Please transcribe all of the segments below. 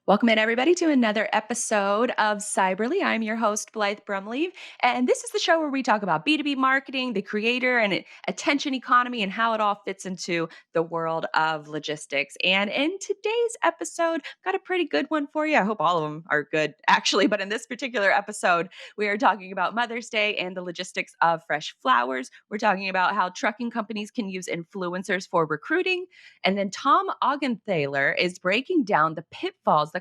Welcome in, everybody, to another episode of Cyberly. I'm your host, Blythe Brumleve, and this is the show where we talk about B2B marketing, the creator, and attention economy, and how it all fits into the world of logistics. And in today's episode, got a pretty good one for you. I hope all of them are good, actually, but in this particular episode, we are talking about Mother's Day and the logistics of fresh flowers. We're talking about how trucking companies can use influencers for recruiting, and then Tom Augenthaler is breaking down the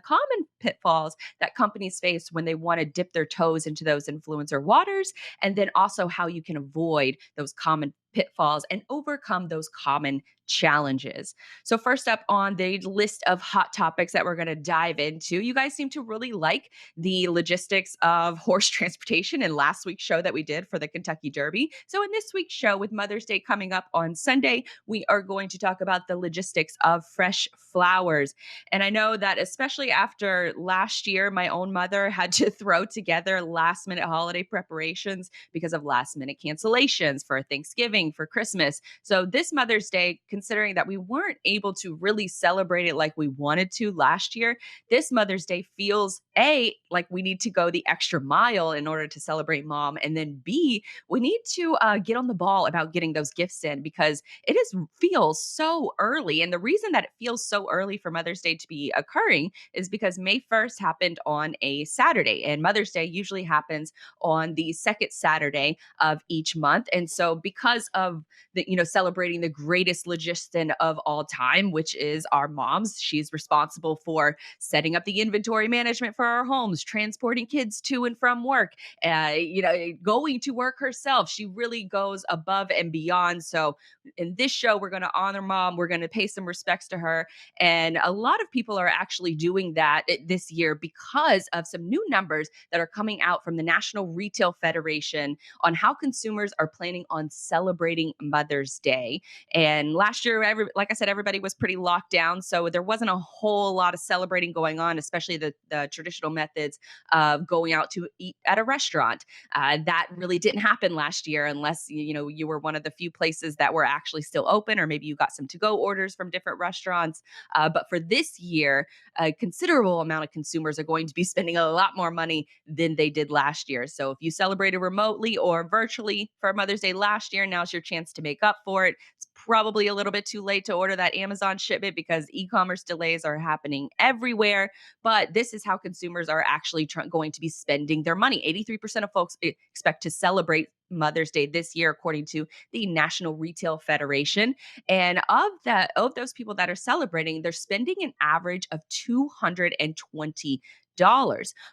common pitfalls that companies face when they want to dip their toes into those influencer waters, and then also how you can avoid those common pitfalls and overcome those common challenges. So, first up on the list of hot topics that we're going to dive into, you guys seem to really like the logistics of horse transportation in last week's show that we did for the Kentucky Derby. So, in this week's show, with Mother's Day coming up on Sunday, we are going to talk about the logistics of fresh flowers. And I know that especially after last year, my own mother had to throw together last minute holiday preparations because of last minute cancellations for Thanksgiving, for Christmas. So this Mother's Day, considering that we weren't able to really celebrate it like we wanted to last year, this Mother's Day feels A, like we need to go the extra mile in order to celebrate mom. And then B, we need to get on the ball about getting those gifts in because feels so early. And the reason that it feels so early for Mother's Day to be occurring is because May 1st happened on a Saturday, and Mother's Day usually happens on the second Saturday of each month. And so because of celebrating the greatest logistician of all time, which is our moms, she's responsible for setting up the inventory management for our homes, transporting kids to and from work, going to work herself. She really goes above and beyond. So in this show, we're going to honor mom. We're going to pay some respects to her. And a lot of people are actually doing that this year because of some new numbers that are coming out from the National Retail Federation on how consumers are planning on celebrating Mother's Day. And last year, like I said, everybody was pretty locked down. So there wasn't a whole lot of celebrating going on, especially the traditional methods of going out to eat at a restaurant. That really didn't happen last year unless you were one of the few places that were actually still open, or maybe you got some to-go orders from different restaurants. But for this year, a considerable amount of consumers are going to be spending a lot more money than they did last year. So if you celebrated remotely or virtually for Mother's Day last year, now's your chance to make up for it. It's probably a little bit too late to order that Amazon shipment because e-commerce delays are happening everywhere. But this is how consumers are actually going to be spending their money. 83% of folks expect to celebrate Mother's Day this year, according to the National Retail Federation. And of those people that are celebrating, they're spending an average of $220.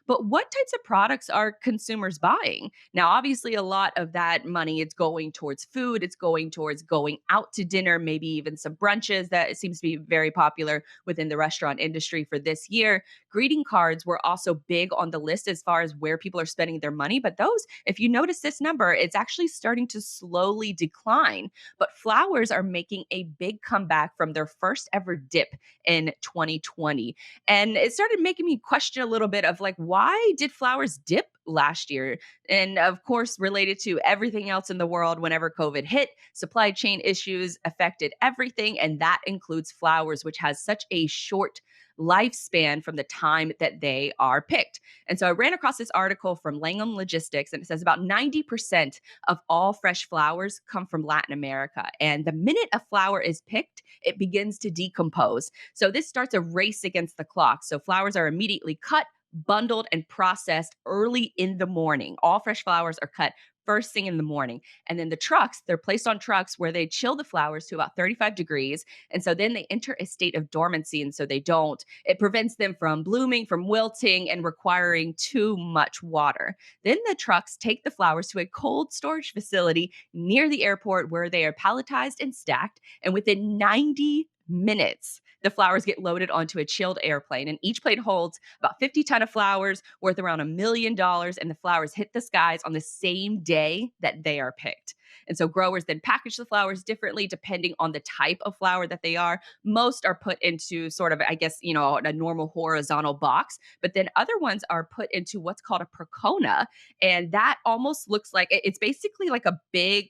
But what types of products are consumers buying? Now, obviously, a lot of that money is going towards food. It's going towards going out to dinner, maybe even some brunches. That it seems to be very popular within the restaurant industry for this year. Greeting cards were also big on the list as far as where people are spending their money. But those, if you notice this number, it's actually starting to slowly decline. But flowers are making a big comeback from their first ever dip in 2020. And it started making me question a little bit of like, why did flowers dip last year? And of course, related to everything else in the world, whenever COVID hit, supply chain issues affected everything. And that includes flowers, which has such a short lifespan from the time that they are picked. And so I ran across this article from Langham Logistics, and it says about 90% of all fresh flowers come from Latin America. And the minute a flower is picked, it begins to decompose. So this starts a race against the clock. So flowers are immediately cut, bundled, and processed early in the morning. All fresh flowers are cut first thing in the morning. And then the trucks, they're placed on trucks where they chill the flowers to about 35 degrees. And so then they enter a state of dormancy. And so it prevents them from blooming, from wilting, and requiring too much water. Then the trucks take the flowers to a cold storage facility near the airport where they are palletized and stacked. And within 90 minutes, the flowers get loaded onto a chilled airplane, and each plane holds about 50 ton of flowers worth around $1 million, and the flowers hit the skies on the same day that they are picked. And so growers then package the flowers differently depending on the type of flower that they are. Most are put into sort of, I guess, a normal horizontal box, but then other ones are put into what's called a percona. And that almost looks like it's basically like a big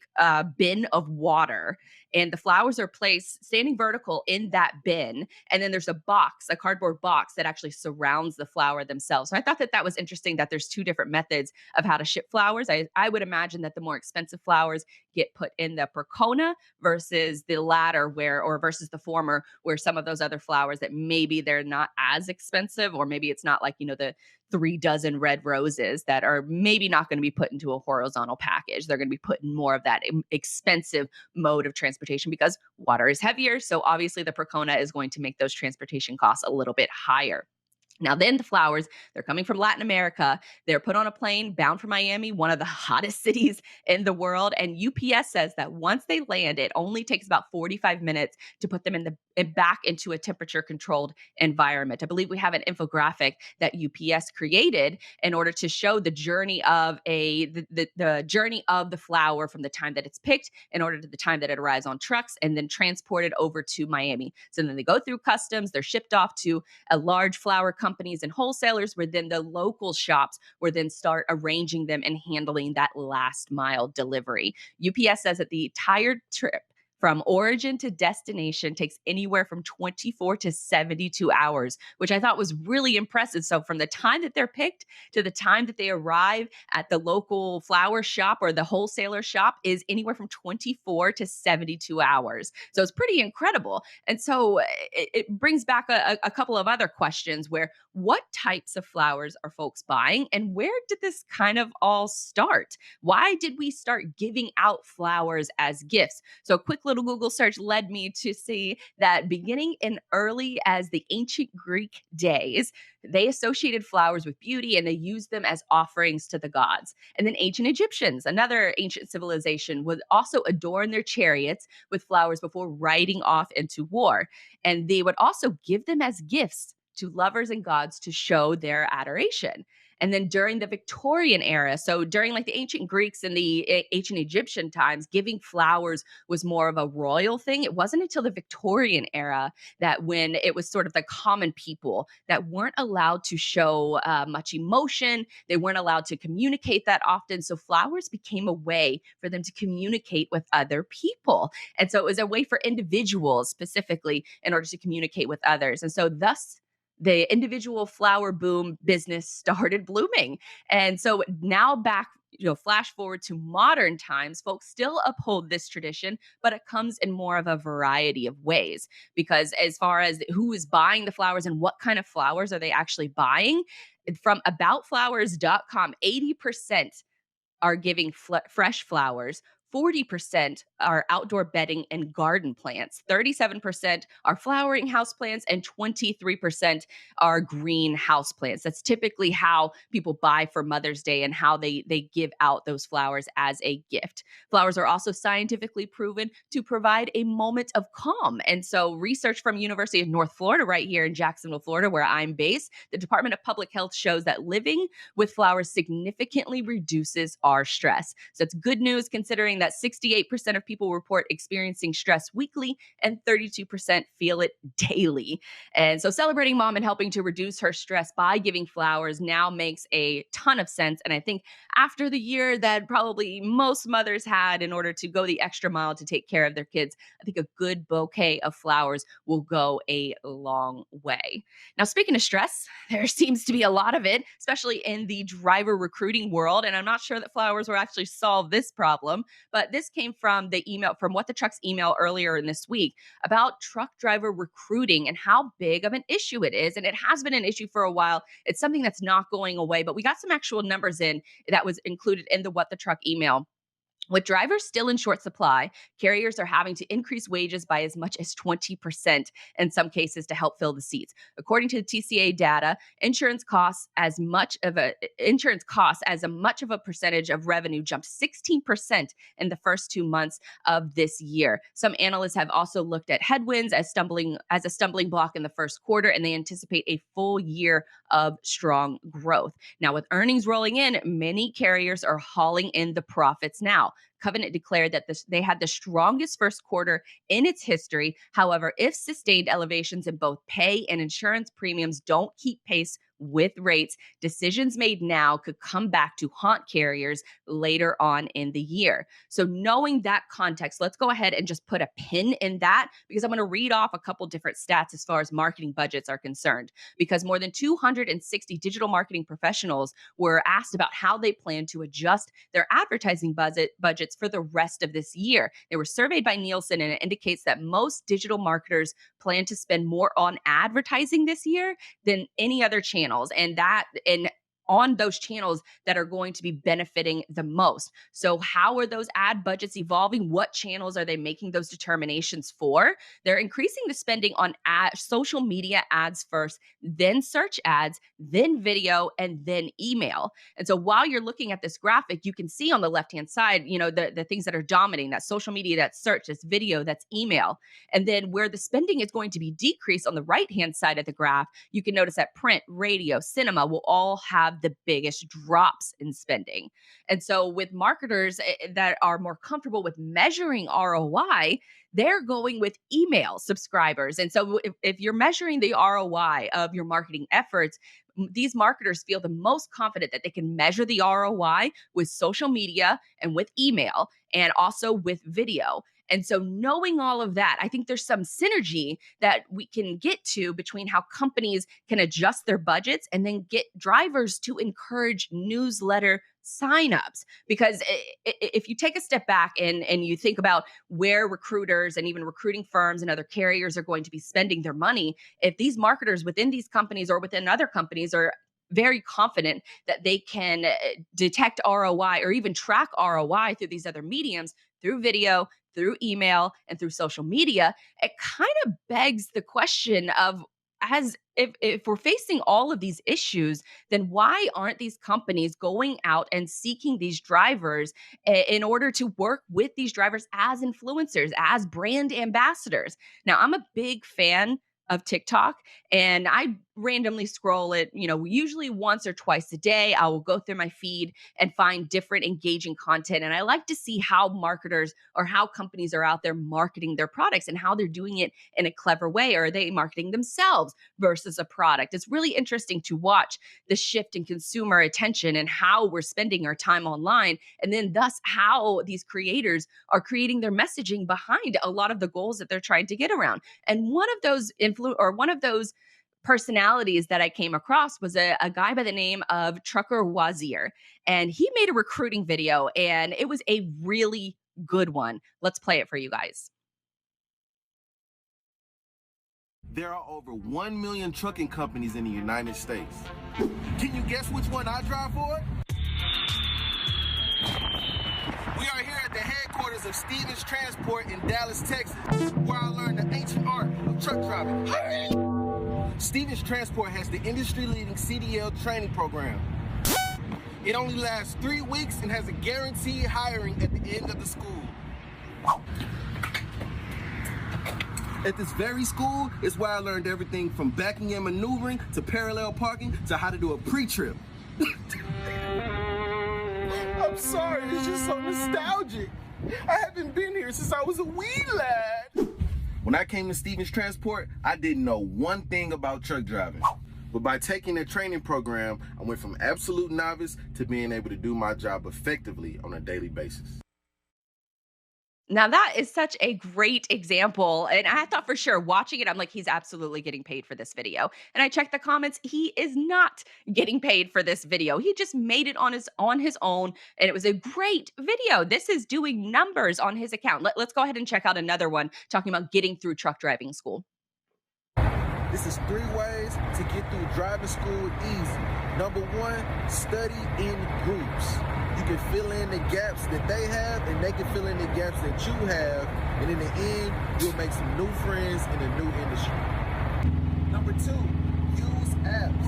bin of water. And the flowers are placed standing vertical in that bin. And then there's a box, a cardboard box that actually surrounds the flower themselves. So I thought that that was interesting that there's two different methods of how to ship flowers. I would imagine that the more expensive flowers get put in the percona versus the latter or versus the former, where some of those other flowers that maybe they're not as expensive, or maybe it's not like, the 3 dozen red roses that are maybe not going to be put into a horizontal package. They're going to be put in more of that expensive mode of transportation because water is heavier. So obviously the percona is going to make those transportation costs a little bit higher. Now, then the flowers, they're coming from Latin America. They're put on a plane bound for Miami, one of the hottest cities in the world. And UPS says that once they land, it only takes about 45 minutes to put them back into a temperature controlled environment. I believe we have an infographic that UPS created in order to show the journey of the journey of the flower from the time that it's picked in order to the time that it arrives on trucks and then transported over to Miami. So then they go through customs, they're shipped off to a large flower companies and wholesalers, where then the local shops will then start arranging them and handling that last mile delivery. UPS says that the entire trip from origin to destination takes anywhere from 24 to 72 hours, which I thought was really impressive. So from the time that they're picked to the time that they arrive at the local flower shop or the wholesaler shop is anywhere from 24 to 72 hours. So it's pretty incredible. And so it brings back a couple of other questions where what types of flowers are folks buying and where did this kind of all start? Why did we start giving out flowers as gifts? So a quick little Google search led me to see that beginning in early as the ancient Greek days, they associated flowers with beauty and they used them as offerings to the gods. And then ancient Egyptians, another ancient civilization, would also adorn their chariots with flowers before riding off into war. And they would also give them as gifts to lovers and gods to show their adoration. And then during the Victorian era, so during like the ancient Greeks and the ancient Egyptian times, giving flowers was more of a royal thing. It wasn't until the Victorian era that when it was sort of the common people that weren't allowed to show much emotion, they weren't allowed to communicate that often. So flowers became a way for them to communicate with other people. And so it was a way for individuals specifically in order to communicate with others. And so thus, the individual flower boom business started blooming. And so now back, flash forward to modern times, folks still uphold this tradition, but it comes in more of a variety of ways. Because as far as who is buying the flowers and what kind of flowers are they actually buying, from aboutflowers.com, 80% are giving fresh flowers. 40% are outdoor bedding and garden plants. 37% are flowering houseplants, and 23% are green houseplants. That's typically how people buy for Mother's Day and how they give out those flowers as a gift. Flowers are also scientifically proven to provide a moment of calm. And so research from University of North Florida right here in Jacksonville, Florida, where I'm based, the Department of Public Health shows that living with flowers significantly reduces our stress. So it's good news considering that 68% of people report experiencing stress weekly and 32% feel it daily. And so celebrating mom and helping to reduce her stress by giving flowers now makes a ton of sense. And I think after the year that probably most mothers had in order to go the extra mile to take care of their kids, I think a good bouquet of flowers will go a long way. Now, speaking of stress, there seems to be a lot of it, especially in the driver recruiting world. And I'm not sure that flowers will actually solve this problem, but this came from the email, from What the Truck's email earlier in this week about truck driver recruiting and how big of an issue it is. And it has been an issue for a while. It's something that's not going away, but we got some actual numbers in that was included in the What the Truck email. With drivers still in short supply, carriers are having to increase wages by as much as 20% in some cases to help fill the seats. According to the TCA data, insurance costs as much of a percentage of revenue jumped 16% in the first 2 months of this year. Some analysts have also looked at headwinds as a stumbling block in the first quarter, and they anticipate a full year of strong growth. Now, with earnings rolling in, many carriers are hauling in the profits now. Covenant declared that they had the strongest first quarter in its history. However, if sustained elevations in both pay and insurance premiums don't keep pace with rates, decisions made now could come back to haunt carriers later on in the year. So, knowing that context, let's go ahead and just put a pin in that, because I'm going to read off a couple different stats as far as marketing budgets are concerned. Because more than 260 digital marketing professionals were asked about how they plan to adjust their advertising budgets for the rest of this year. They were surveyed by Nielsen, and it indicates that most digital marketers plan to spend more on advertising this year than any other channels, and on those channels that are going to be benefiting the most. So how are those ad budgets evolving? What channels are they making those determinations for? They're increasing the spending on social media ads first, then search ads, then video, and then email. And so while you're looking at this graphic, you can see on the left-hand side, the things that are dominating: that social media, that's search, that's video, that's email. And then where the spending is going to be decreased on the right-hand side of the graph, you can notice that print, radio, cinema will all have the biggest drops in spending. And so with marketers that are more comfortable with measuring ROI, they're going with email subscribers. And so if you're measuring the ROI of your marketing efforts, these marketers feel the most confident that they can measure the ROI with social media and with email and also with video. And so knowing all of that, I think there's some synergy that we can get to between how companies can adjust their budgets and then get drivers to encourage newsletter signups. Because if you take a step back and you think about where recruiters and even recruiting firms and other carriers are going to be spending their money, if these marketers within these companies or within other companies are very confident that they can detect ROI or even track ROI through these other mediums, through video, through email, and through social media, it kind of begs the question of, if we're facing all of these issues, then why aren't these companies going out and seeking these drivers in order to work with these drivers as influencers, as brand ambassadors? Now, I'm a big fan of TikTok, and I randomly scroll it, usually once or twice a day. I will go through my feed and find different engaging content. And I like to see how marketers or how companies are out there marketing their products and how they're doing it in a clever way. Or are they marketing themselves versus a product? It's really interesting to watch the shift in consumer attention and how we're spending our time online, and then thus how these creators are creating their messaging behind a lot of the goals that they're trying to get around. And one of those personalities that I came across was a guy by the name of Trucker Wazir. And he made a recruiting video, and it was a really good one. Let's play it for you guys. There are over 1 million trucking companies in the United States. Can you guess which one I drive for? We are here at the headquarters of Stevens Transport in Dallas, Texas, where I learned the ancient art of truck driving. Stevens Transport has the industry-leading CDL training program. It only lasts 3 weeks and has a guaranteed hiring at the end of the school. At this very school is where I learned everything from backing and maneuvering to parallel parking to how to do a pre-trip. I'm sorry, it's just so nostalgic. I haven't been here since I was a wee lad. When I came to Stevens Transport, I didn't know one thing about truck driving. But by taking their training program, I went from absolute novice to being able to do my job effectively on a daily basis. Now, that is such a great example. And I thought for sure watching it, I'm like, he's absolutely getting paid for this video. And I checked the comments. He is not getting paid for this video. He just made it on his own. And it was a great video. This is doing numbers on his account. Let's go ahead and check out another one talking about getting through truck driving school. This is 3 ways to get through driving school easy. Number 1, study in groups. You can fill in the gaps that they have, and they can fill in the gaps that you have. And in the end, you'll make some new friends in a new industry. Number 2, use apps.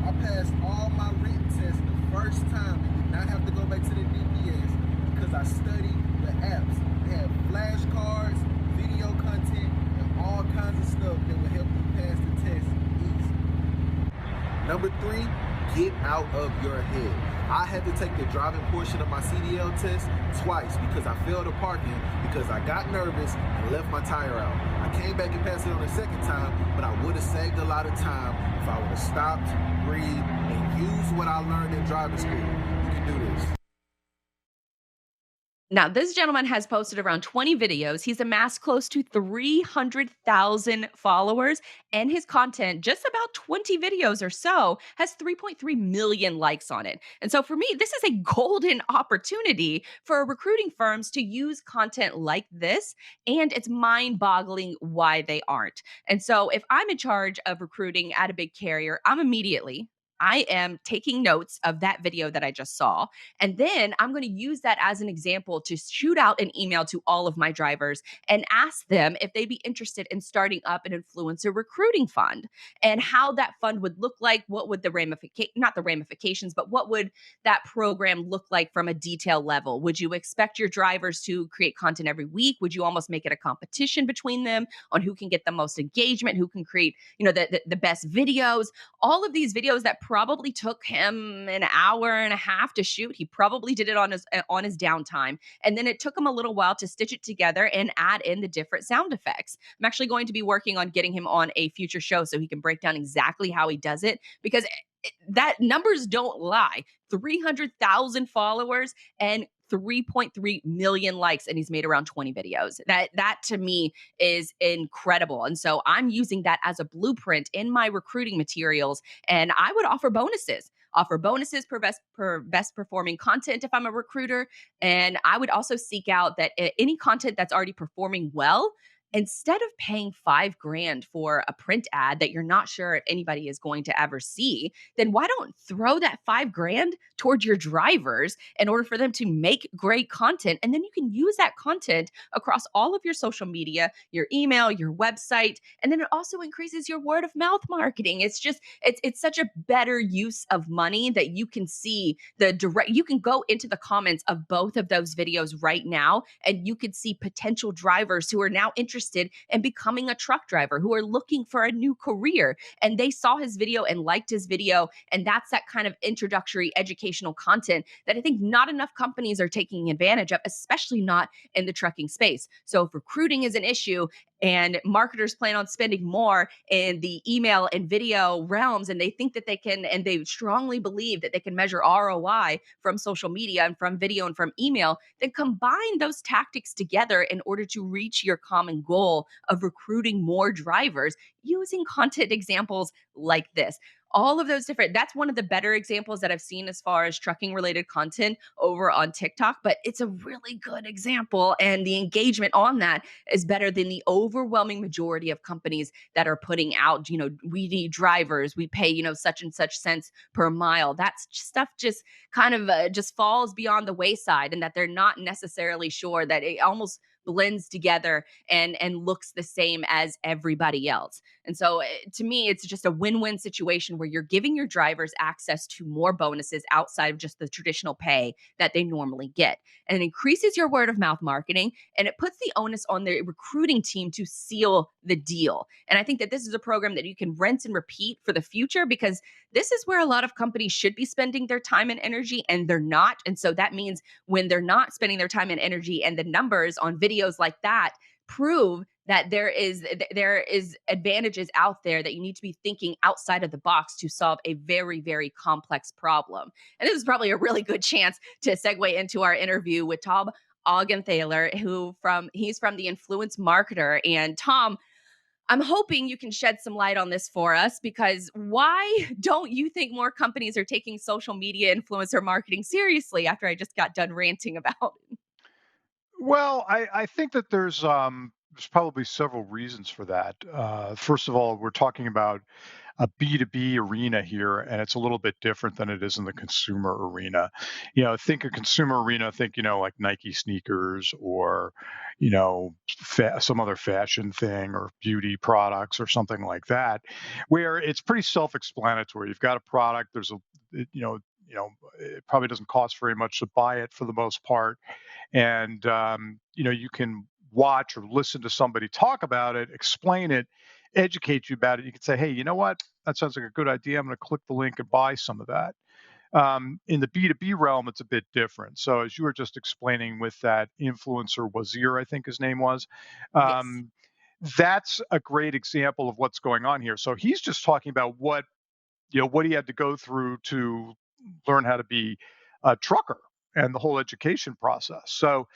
I passed all my written tests the first time and did not have to go back to the DPS because I studied the apps. They have flashcards, video content, and all kinds of stuff that will help you pass the test easy. Number 3, get out out of your head. I had to take the driving portion of my CDL test twice because I failed the parking because I got nervous and left my tire out. I came back and passed it on the second time, but I would have saved a lot of time if I would have stopped, breathed, and used what I learned in driving school. You can do this. Now, this gentleman has posted around 20 videos. He's amassed close to 300,000 followers, and his content, just about 20 videos or so, has 3.3 million likes on it. And so, for me, this is a golden opportunity for recruiting firms to use content like this, and it's mind boggling why they aren't. And so, if I'm in charge of recruiting at a big carrier, I am taking notes of that video that I just saw. And then I'm going to use that as an example to shoot out an email to all of my drivers and ask them if they'd be interested in starting up an influencer recruiting fund and how that fund would look like. What would the not the ramifications, but what would that program look like from a detail level? Would you expect your drivers to create content every week? Would you almost make it a competition between them on who can get the most engagement, who can create, the best videos? All of these videos that probably took him an hour and a half to shoot. He probably did it on his downtime, and then it took him a little while to stitch it together and add in the different sound effects. I'm actually going to be working on getting him on a future show so he can break down exactly how he does it, because that numbers don't lie. 300,000 followers and 3.3 million likes, and he's made around 20 videos. That to me is incredible. And so I'm using that as a blueprint in my recruiting materials, and I would offer bonuses per best performing content if I'm a recruiter. And I would also seek out that any content that's already performing well, instead of paying 5 grand for a print ad that you're not sure if anybody is going to ever see, then why don't throw that 5 grand towards your drivers in order for them to make great content? And then you can use that content across all of your social media, your email, your website, and then it also increases your word of mouth marketing. It's such a better use of money that you can see you can go into the comments of both of those videos right now, and you could see potential drivers who are now interested in becoming a truck driver, who are looking for a new career, and they saw his video and liked his video. And that's that kind of introductory educational content that I think not enough companies are taking advantage of, especially not in the trucking space. So if recruiting is an issue and marketers plan on spending more in the email and video realms, and they think that they can, and they strongly believe that they can measure ROI from social media and from video and from email, then combine those tactics together in order to reach your common goal of recruiting more drivers using content examples like this. All of those different, that's one of the better examples that I've seen as far as trucking related content over on TikTok, but it's a really good example. And the engagement on that is better than the overwhelming majority of companies that are putting out, we need drivers, we pay, such and such cents per mile. That stuff just kind of just falls beyond the wayside, and that they're not necessarily sure that it almost blends together and looks the same as everybody else. And so to me, it's just a win-win situation where you're giving your drivers access to more bonuses outside of just the traditional pay that they normally get. And it increases your word of mouth marketing, and it puts the onus on the recruiting team to seal the deal. And I think that this is a program that you can rinse and repeat for the future, because this is where a lot of companies should be spending their time and energy, and they're not. And so that means when they're not spending their time and energy, and the numbers on videos like that prove that there is advantages out there, that you need to be thinking outside of the box to solve a very, very complex problem. And this is probably a really good chance to segue into our interview with Tom Augenthaler, he's from the Influence Marketer. And Tom, I'm hoping you can shed some light on this for us, because why don't you think more companies are taking social media influencer marketing seriously after I just got done ranting about it? Well, I think that there's probably several reasons for that. First of all, we're talking about a B2B arena here, and it's a little bit different than it is in the consumer arena. Think a consumer arena, think, like Nike sneakers, or, some other fashion thing, or beauty products or something like that, where it's pretty self-explanatory. You've got a product, it probably doesn't cost very much to buy it for the most part. And, you can watch or listen to somebody talk about it, explain it, educate you about it. You can say, hey, you know what? That sounds like a good idea. I'm going to click the link and buy some of that. In the B2B realm, it's a bit different. So as you were just explaining with that influencer Wazir, I think his name was, Yes. um, that's a great example of what's going on here. So he's just talking about what he had to go through to learn how to be a trucker and the whole education process. So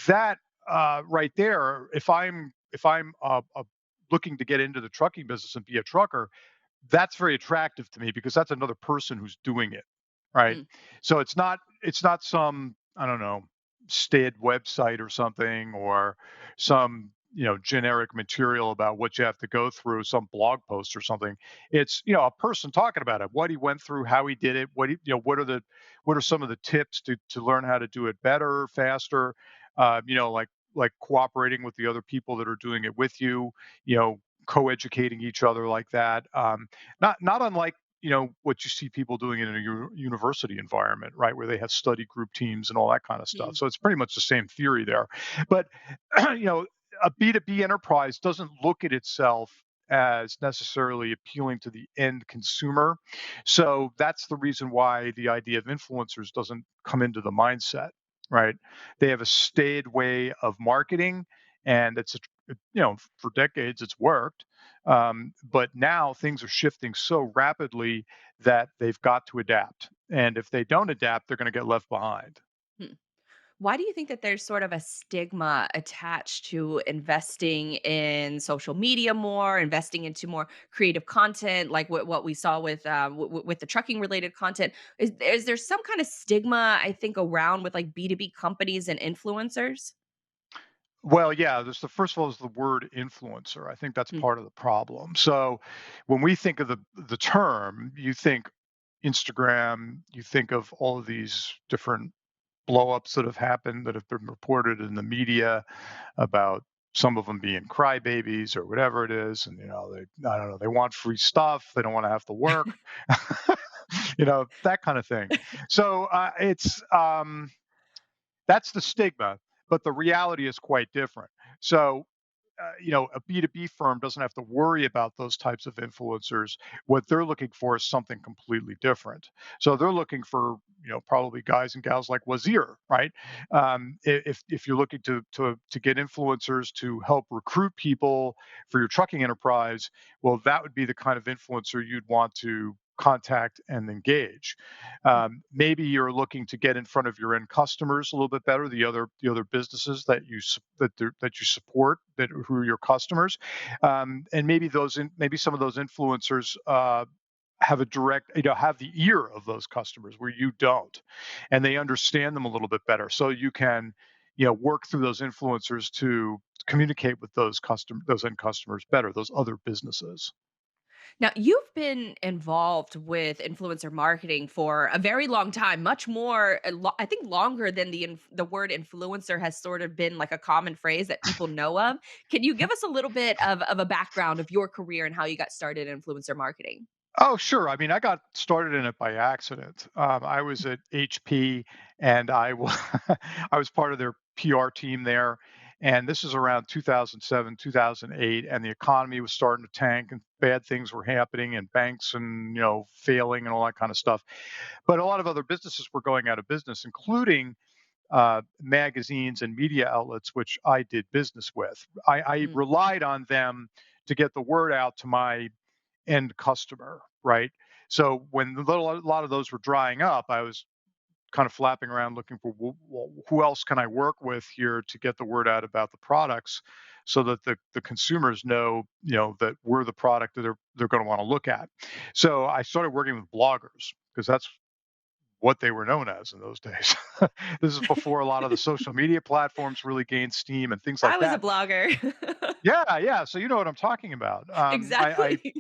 that right there, if I'm looking to get into the trucking business and be a trucker, that's very attractive to me because that's another person who's doing it, right? Mm, So it's not some, I don't know, staid website or something, or some generic material about what you have to go through, some blog post or something. It's a person talking about it, what he went through, how he did it, what are some of the tips to learn how to do it better, faster, like cooperating with the other people that are doing it with you, you know co-educating each other like that. Not unlike what you see people doing in a university environment, right, where they have study group teams and all that kind of stuff. mm, So it's pretty much the same theory there. But you know, a B2B enterprise doesn't look at itself as necessarily appealing to the end consumer. So that's the reason why the idea of influencers doesn't come into the mindset, right? They have a staid way of marketing, and for decades it's worked. But now things are shifting so rapidly that they've got to adapt. And if they don't adapt, they're going to get left behind. mm. Why do you think that there's sort of a stigma attached to investing in social media more, investing into more creative content, like what we saw with with the trucking related content? Is there some kind of stigma I think around with like B2B companies and influencers? Well, yeah, there's the first of all is the word influencer. I think that's Mm, part of the problem. So when we think of the term, you think Instagram, you think of all of these different blowups that have happened that have been reported in the media about some of them being crybabies or whatever it is, and they I don't know, they want free stuff, they don't want to have to work, that kind of thing. So it's that's the stigma, but the reality is quite different. So a B2B firm doesn't have to worry about those types of influencers. What they're looking for is something completely different. So they're looking for, probably guys and gals like Wazir, right? If you're looking to get influencers to help recruit people for your trucking enterprise, well, that would be the kind of influencer you'd want to contact and engage. Maybe you're looking to get in front of your end customers a little bit better, the other businesses that you support, that who are your customers, and maybe some of those influencers have have the ear of those customers where you don't, and they understand them a little bit better, so you can work through those influencers to communicate with those end customers better, those other businesses. Now, you've been involved with influencer marketing for a very long time, much more, I think, longer than the word influencer has sort of been like a common phrase that people know of. Can you give us a little bit of a background of your career and how you got started in influencer marketing? Oh, sure. I mean, I got started in it by accident. I was at HP, and I was part of their PR team there. And this is around 2007, 2008, and the economy was starting to tank, and bad things were happening, and banks and failing and all that kind of stuff. But a lot of other businesses were going out of business, including magazines and media outlets, which I did business with. I Mm, relied on them to get the word out to my end customer, right? So when a lot of those were drying up, I was kind of flapping around looking for, well, who else can I work with here to get the word out about the products, so that the consumers know, that we're the product that they're going to want to look at. So I started working with bloggers because that's what they were known as in those days. This is before a lot of the social media platforms really gained steam and things I like was a that. blogger. Yeah, yeah. So you know what I'm talking about. Exactly.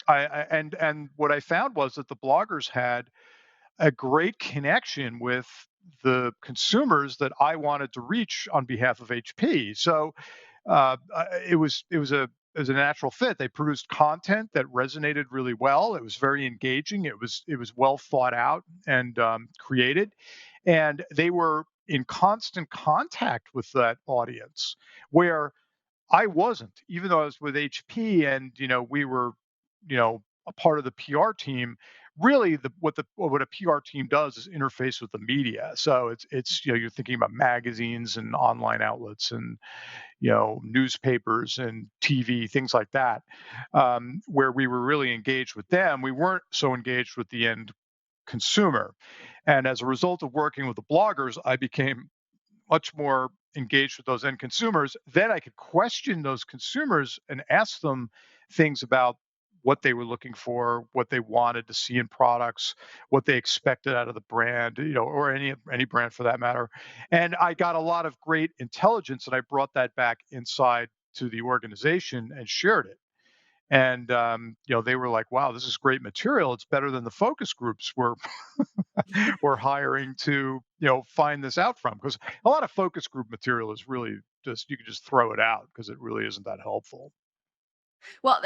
And what I found was that the bloggers had a great connection with the consumers that I wanted to reach on behalf of HP. So it was a natural fit. They produced content that resonated really well. It was very engaging. It was well thought out and created, and they were in constant contact with that audience, where I wasn't, even though I was with HP and we were a part of the PR team. really what a PR team does is interface with the media. So it's you're thinking about magazines and online outlets and newspapers and TV, things like that, where we were really engaged with them. We weren't so engaged with the end consumer. And as a result of working with the bloggers, I became much more engaged with those end consumers. Then I could question those consumers and ask them things about what they were looking for, what they wanted to see in products, what they expected out of the brand, or any brand for that matter. And I got a lot of great intelligence, and I brought that back inside to the organization and shared it. And they were like, "Wow, this is great material. It's better than the focus groups we're hiring to find this out from." Because a lot of focus group material is really just you can just throw it out because it really isn't that helpful. Well,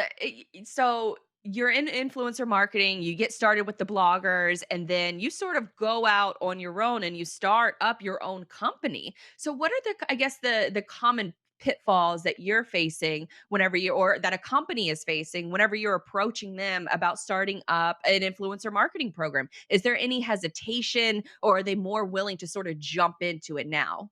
so you're in influencer marketing, you get started with the bloggers, and then you sort of go out on your own and you start up your own company. So what are I guess the common pitfalls that you're facing whenever you or that a company is facing whenever you're approaching them about starting up an influencer marketing program? Is there any hesitation, or are they more willing to sort of jump into it now?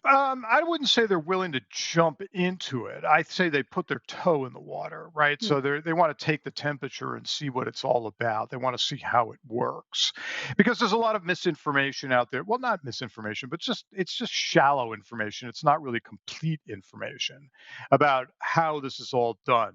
I wouldn't say they're willing to jump into it. I'd say they put their toe in the water, right? Hmm. So they want to take the temperature and see what it's all about. They want to see how it works, because there's a lot of misinformation out there. Well, not misinformation, but it's just shallow information. It's not really complete information about how this is all done.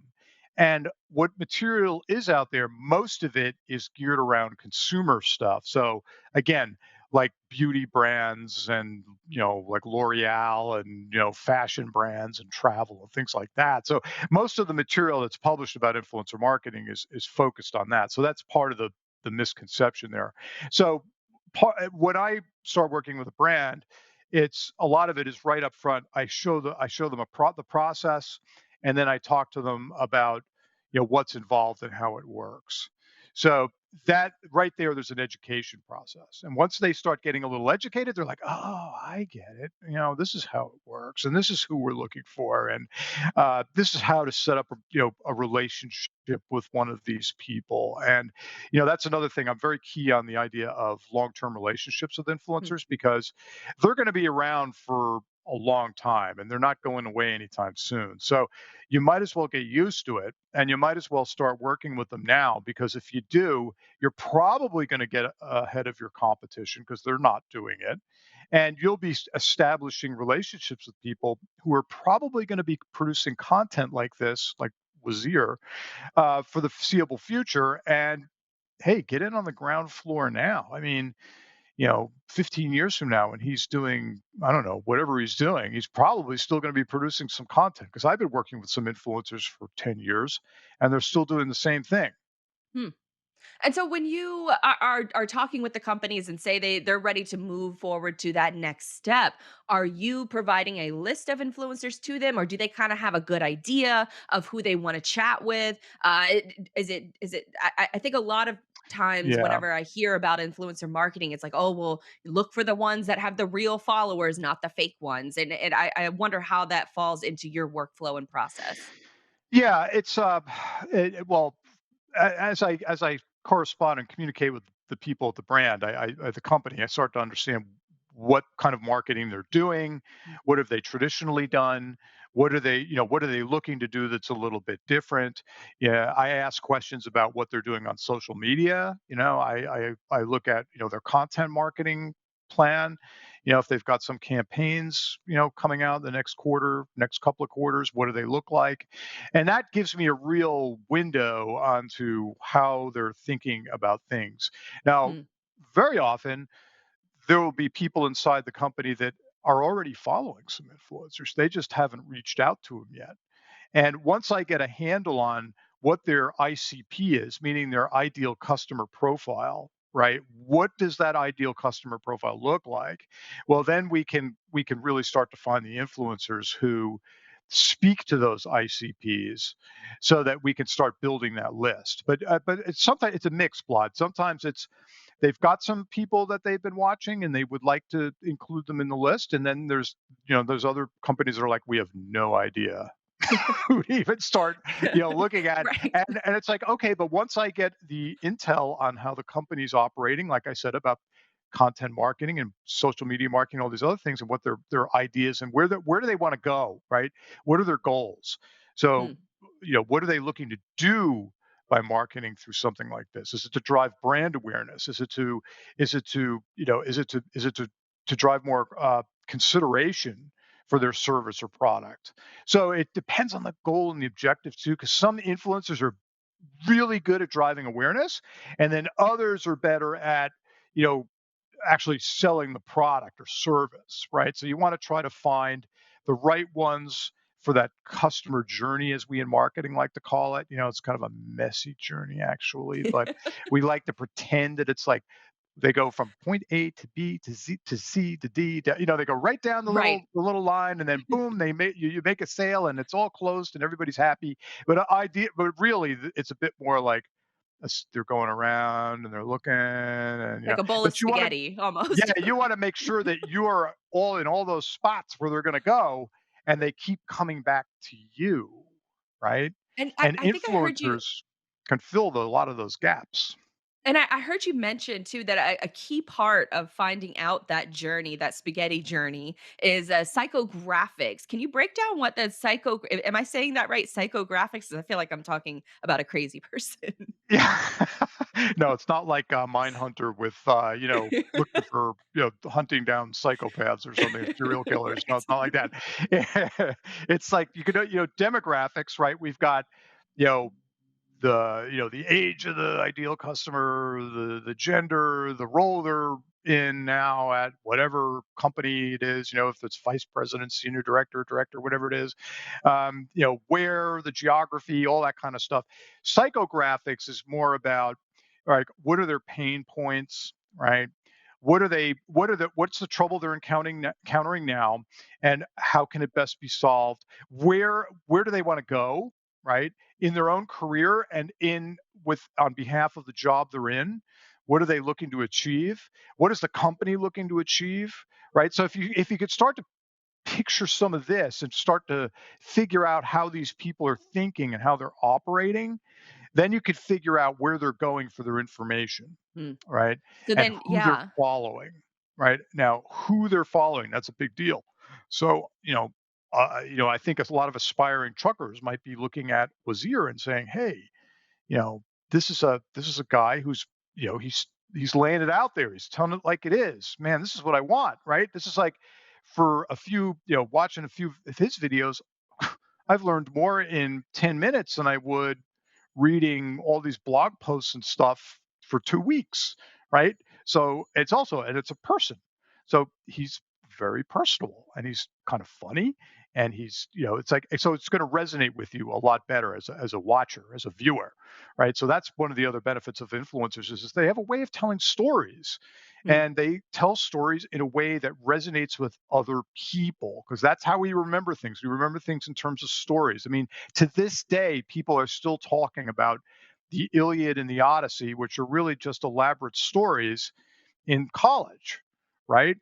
And what material is out there, most of it is geared around consumer stuff. So again, like beauty brands and like L'Oreal and fashion brands and travel and things like that. So most of the material that's published about influencer marketing is focused on that. So that's part of the misconception there. So when I start working with a brand, it's a lot of it is right up front. I show them the process, and then I talk to them about what's involved and how it works. So that right there's an education process. And once they start getting a little educated, they're like, "Oh, I get it. This is how it works, and this is who we're looking for, and this is how to set up a relationship with one of these people." And that's another thing. I'm very key on the idea of long-term relationships with Hmm. influencers because they're going to be around for a long time and they're not going away anytime soon. So you might as well get used to it, and you might as well start working with them now, because if you do, you're probably going to get ahead of your competition because they're not doing it. And you'll be establishing relationships with people who are probably going to be producing content like this, like Wazir, for the foreseeable future. And hey, get in on the ground floor now. I mean, 15 years from now when he's doing, I don't know, whatever he's doing, he's probably still going to be producing some content, because I've been working with some influencers for 10 years and they're still doing the same thing. Hmm. And so when you are talking with the companies and say they're ready to move forward to that next step, are you providing a list of influencers to them, or do they kind of have a good idea of who they want to chat with? Is it? I think a lot of times Yeah. whenever I hear about influencer marketing, it's like, oh well, look for the ones that have the real followers, not the fake ones. And I wonder how that falls into your workflow and process. Yeah. It's, well, as I correspond and communicate with the people at the brand, at the company, I start to understand what kind of marketing they're doing, what have they traditionally done, what are they looking to do that's a little bit different. Yeah, I ask questions about what they're doing on social media. I look at their content marketing plan. If they've got some campaigns coming out the next quarter, next couple of quarters, what do they look like? And that gives me a real window onto how they're thinking about things. Now, Hmm. very often there will be people inside the company that are already following some influencers. They just haven't reached out to them yet. And once I get a handle on what their ICP is, meaning their ideal customer profile, right? What does that ideal customer profile look like? Well, then we can really start to find the influencers who speak to those ICPs, so that we can start building that list. But it's sometimes it's a mixed plot. Sometimes it's they've got some people that they've been watching and they would like to include them in the list, and then there's other companies that are like, we have no idea. who even start, looking at, Right. and it's like, okay, but once I get the intel on how the company's operating, like I said about content marketing and social media marketing, all these other things, and what their ideas and where do they want to go, right? What are their goals? So, Mm. what are they looking to do by marketing through something like this? Is it to drive brand awareness? Is it to drive more consideration for their service or product? So it depends on the goal and the objective too, because some influencers are really good at driving awareness, and then others are better at, you know, actually selling the product or service, right? So you want to try to find the right ones for that customer journey, as we in marketing like to call it. It's kind of a messy journey, actually, but we like to pretend that it's like they go from point A to B to Z to C to D. They go right down the Right. little line, and then boom, you make a sale, and it's all closed, and everybody's happy. But really, it's a bit more like they're going around and they're looking, and Like a bowl of but you want to, spaghetti yeah, almost. you want to make sure that you are all in all those spots where they're going to go, and they keep coming back to you, right? And And I think I heard you influencers can fill a lot of those gaps. and I heard you mention too that a key part of finding out that journey, that spaghetti journey, is psychographics. Can you break down what the am I saying that right? Psychographics? 'Cause I feel like I'm talking about a crazy person. Yeah. No, it's not like, Mindhunter with, looking for, hunting down psychopaths or something, serial killers. No, it's Right. not like that. It's like demographics, right? We've got, you know, the age of the ideal customer, the gender, the role they're in now at whatever company it is, if it's vice president, senior director, whatever it is, where, the geography, all that kind of stuff. Psychographics is more about, like, what are their pain points, right? What's the trouble they're encountering now, and how can it best be solved? Where do they want to go, right? In their own career, and in with on behalf of the job they're in. What are they looking to achieve? What is the company looking to achieve? Right. So if you could start to picture some of this and start to figure out how these people are thinking and how they're operating, then you could figure out where they're going for their information, Mm. right? So And then, who they're yeah. following, right? Now, who they're following, that's a big deal. So, I think a lot of aspiring truckers might be looking at Wazir and saying, "Hey, you know, this is a guy who's, he's laying it out there. He's telling it like it is. Man, this is what I want, right? This is like, for a few, watching a few of his videos, I've learned more in 10 minutes than I would reading all these blog posts and stuff for 2 weeks, right? So it's a person. So he's very personable, and he's kind of funny, and it's like, so it's going to resonate with you a lot better as a watcher, as a viewer, right? So that's one of the other benefits of influencers is they have a way of telling stories, Mm. and they tell stories in a way that resonates with other people, because that's how we remember things. We remember things in terms of stories. I mean, to this day, people are still talking about the Iliad and the Odyssey, which are really just elaborate stories in college, right?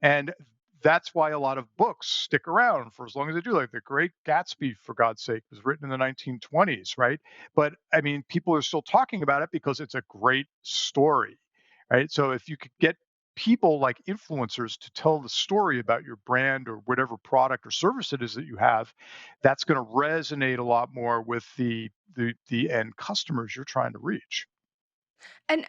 And that's why a lot of books stick around for as long as they do. Like The Great Gatsby, for God's sake, was written in the 1920s, right? But I mean, people are still talking about it because it's a great story, right? So if you could get people like influencers to tell the story about your brand or whatever product or service it is that you have, that's going to resonate a lot more with the end customers you're trying to reach. And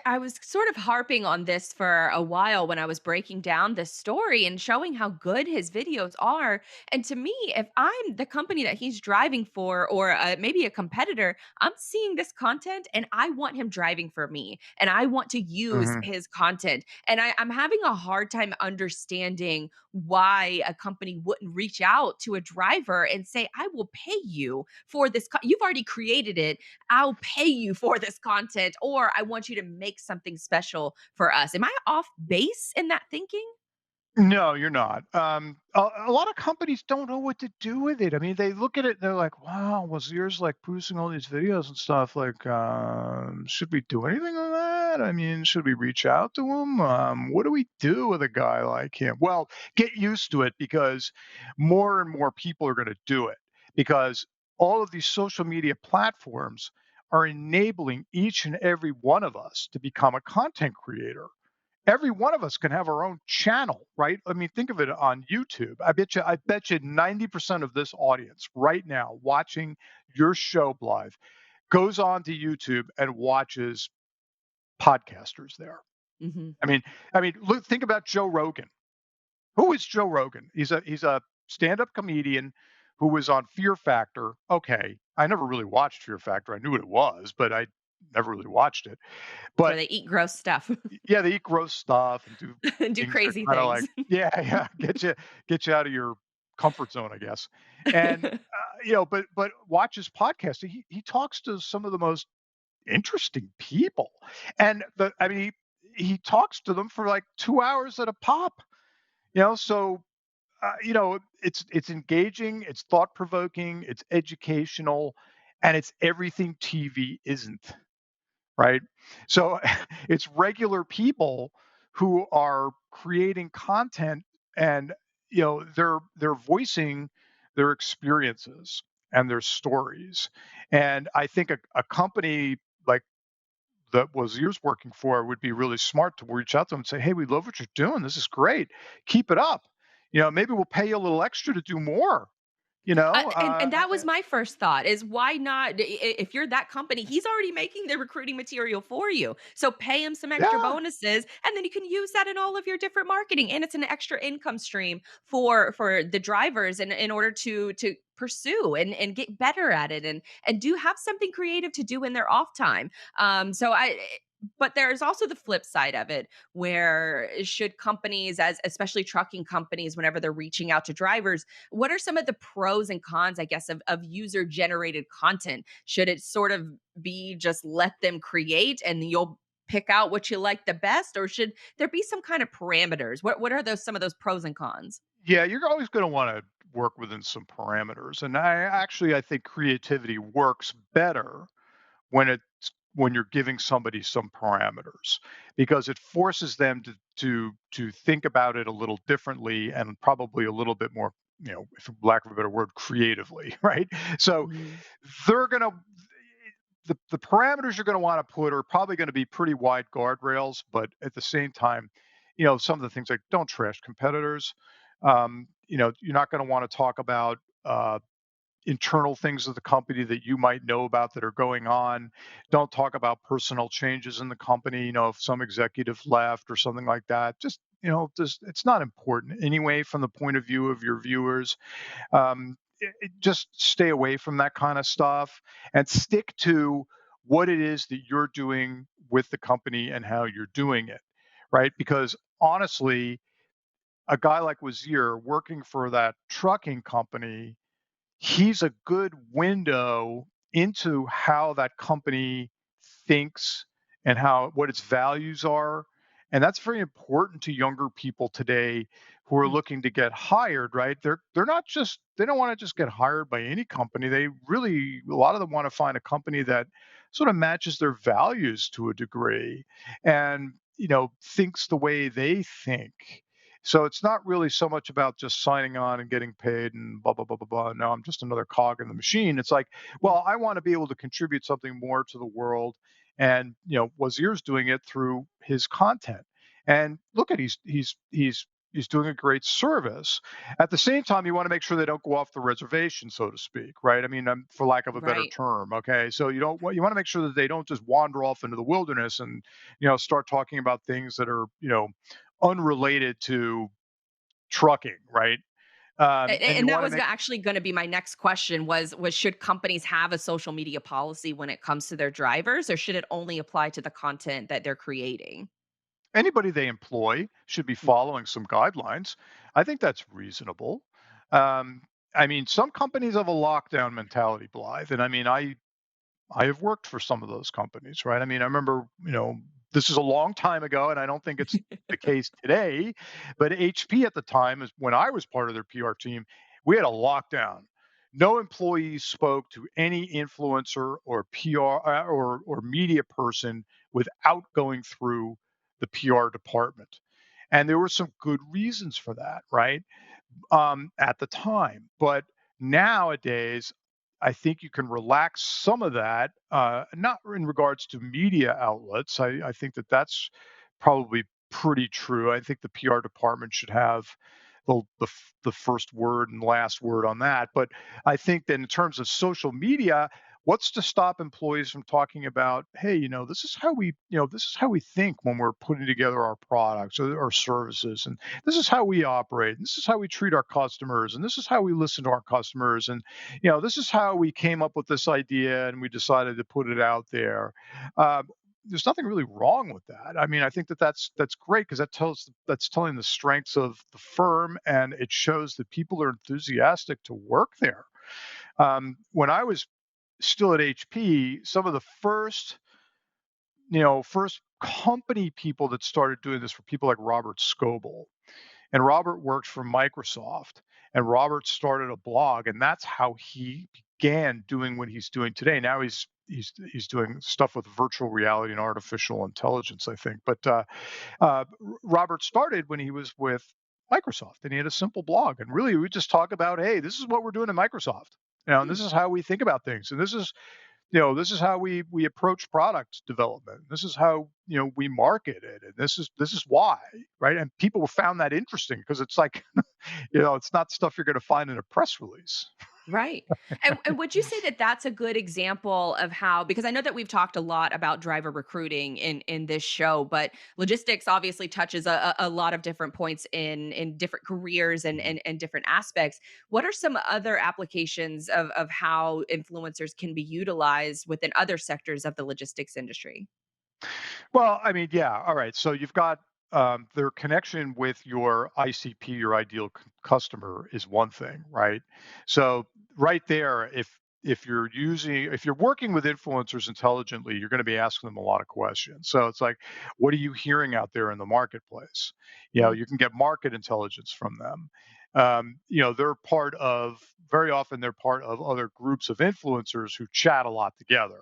I was sort of harping on this for a while when I was breaking down this story and showing how good his videos are. And to me, if I'm the company that he's driving for, or maybe a competitor, I'm seeing this content and I want him driving for me, and I want to use Hmm. his content. And I'm having a hard time understanding why a company wouldn't reach out to a driver and say, "I will pay you for this. You've already created it. I'll pay you for this content, or I want you to make something special for us." Am I off base in that thinking? No, you're not. A lot of companies don't know what to do with it. I mean, they look at it and they're like, "Wow, was yours like producing all these videos and stuff? Like, should we do anything on that? I mean, should we reach out to him? What do we do with a guy like him?" Well, get used to it, because more and more people are going to do it, because all of these social media platforms are enabling each and every one of us to become a content creator. Every one of us can have our own channel, right? I mean, think of it on YouTube. I bet you 90% of this audience right now watching your show, Blythe, goes on to YouTube and watches podcasters there. Mhm. I mean, look, think about Joe Rogan. Who is Joe Rogan? He's a stand-up comedian who was on Fear Factor. Okay, I never really watched Fear Factor. I knew what it was, but I never really watched it. It's where But they eat gross stuff yeah, they eat gross stuff and do and do things that crazy kind of like, things. yeah, yeah, get you out of your comfort zone, I guess. And but watch his podcast. He talks to some of the most interesting people, and he talks to them for like 2 hours at a pop. So it's engaging, it's thought provoking, it's educational, and it's everything TV isn't, right? So it's regular people who are creating content, and they're voicing their experiences and their stories. And I think a company like that was years working for would be really smart to reach out to them and say, hey, we love what you're doing, this is great, keep it up, maybe we'll pay you a little extra to do more, you know And that was my first thought is why not if you're that company, he's already making the recruiting material for you. So pay him some extra yeah. bonuses and then you can use that in all of your different marketing and it's an extra income stream for the drivers in order to pursue and get better at it and do have something creative to do in their off time. So I but there's also the flip side of it where should companies as especially trucking companies whenever they're reaching out to drivers, what are some of the pros and cons, I guess, of user generated content? Should it sort of be just let them create and you'll pick out what you like the best, or should there be some kind of parameters? What are those some of those pros and cons? Yeah, you're always going to want to work within some parameters. And I think creativity works better when you're giving somebody some parameters, because it forces them to think about it a little differently and probably a little bit more, for lack of a better word, creatively, right? So Mhm. they're going to the parameters you're going to want to put are probably going to be pretty wide guardrails, but at the same time, some of the things like don't trash competitors. You're not going to want to talk about internal things of the company that you might know about that are going on. Don't talk about personal changes in the company. If some executive left or something like that, just it's not important anyway from the point of view of your viewers. Just stay away from that kind of stuff and stick to what it is that you're doing with the company and how you're doing it, right? Because honestly, a guy like Wazir working for that trucking company, he's a good window into how that company thinks and how what its values are. And that's very important to younger people today who are Mm, looking to get hired, right? They're not just they don't want to just get hired by any company. They really a lot of them want to find a company that sort of matches their values to a degree and thinks the way they think. So it's not really so much about just signing on and getting paid and blah blah blah blah blah. No, I'm just another cog in the machine. It's like, mm. well, I want to be able to contribute something more to the world, and Wazir's doing it through his content. And look at he's doing a great service. At the same time, you want to make sure they don't go off the reservation, so to speak, right? I mean, for lack of a better Right. term, okay. So you want to make sure that they don't just wander off into the wilderness and start talking about things that are unrelated to trucking, right? And you And that want to was make actually going to be my next question was should companies have a social media policy when it comes to their drivers, or should it only apply to the content that they're creating? anybody they employ should be Mm. following some guidelines. I think that's reasonable. Um, I mean, some companies have a lockdown mentality, Blythe, and I have worked for some of those companies, right? I mean, I remember, this is a long time ago, and I don't think it's the case today, but HP at the time, is when I was part of their PR team, we had a lockdown. No employees spoke to any influencer or PR or media person without going through the PR department. And there were some good reasons for that, right? At the time. But Nowadays, I think you can relax some of that, not in regards to media outlets. I think that that's probably pretty true. I think the PR department should have the first word and last word on that. But I think that in terms of social media, what's to stop employees from talking about, hey, this is how this is how we think when we're putting together our products or our services, and this is how we operate, and this is how we treat our customers, and this is how we listen to our customers, and this is how we came up with this idea and we decided to put it out there. Um, there's nothing really wrong with that. I mean, I think that that's great because that's telling the strengths of the firm, and it shows that people are enthusiastic to work there. When I was still at HP, some of the first company people that started doing this were people like Robert Scoble. And Robert worked for Microsoft, and Robert started a blog, and that's how he began doing what he's doing today. Now he's doing stuff with virtual reality and artificial intelligence, I think. But Robert started when he was with Microsoft, and he had a simple blog, and really we would just talk about, hey, this is what we're doing at Microsoft. And Hmm. this is how we think about things, and this is how we approach product development. This is how we market it, and this is why, right? And people found that interesting because it's like, it's not stuff you're going to find in a press release. Right. And would you say that that's a good example of how, because I know that we've talked a lot about driver recruiting in this show, but logistics obviously touches a lot of different points in different careers and different aspects. What are some other applications of how influencers can be utilized within other sectors of the logistics industry? Well, I mean, yeah. All right. So you've got their connection with your ICP, your ideal customer, is one thing, right? So right there, if you're working with influencers intelligently, you're going to be asking them a lot of questions. So it's like, what are you hearing out there in the marketplace? Mm, You can get market intelligence from them. They're part of very often they're part of other groups of influencers who chat a lot together.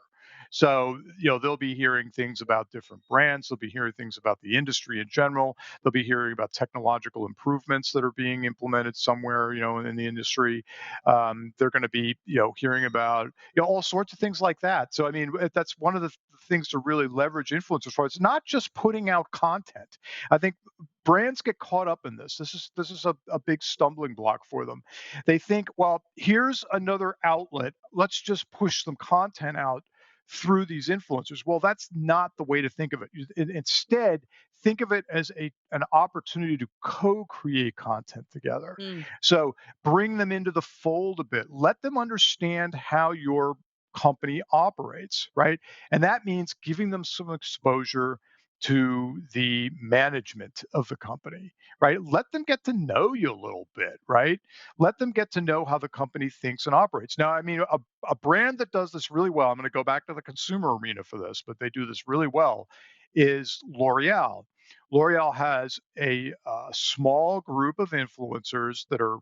So, they'll be hearing things about different brands. They'll be hearing things about the industry in general. They'll be hearing about technological improvements that are being implemented somewhere, in the industry. They're going to be, hearing about, all sorts of things like that. So, I mean, that's one of the things to really leverage influencers for. It's not just putting out content. I think brands get caught up in this. This is a big stumbling block for them. They think, well, here's another outlet. Let's just push some content out through these influencers. Well, that's not the way to think of it. Instead, think of it as an opportunity to co-create content together. mm, So bring them into the fold a bit. Let them understand how your company operates, right? And that means giving them some exposure to the management of the company, right? Let them get to know you a little bit, right? Let them get to know how the company thinks and operates. Now, I mean, a brand that does this really well, I'm going to go back to the consumer arena for this, but they do this really well, is L'Oreal. L'Oreal has a small group of influencers that are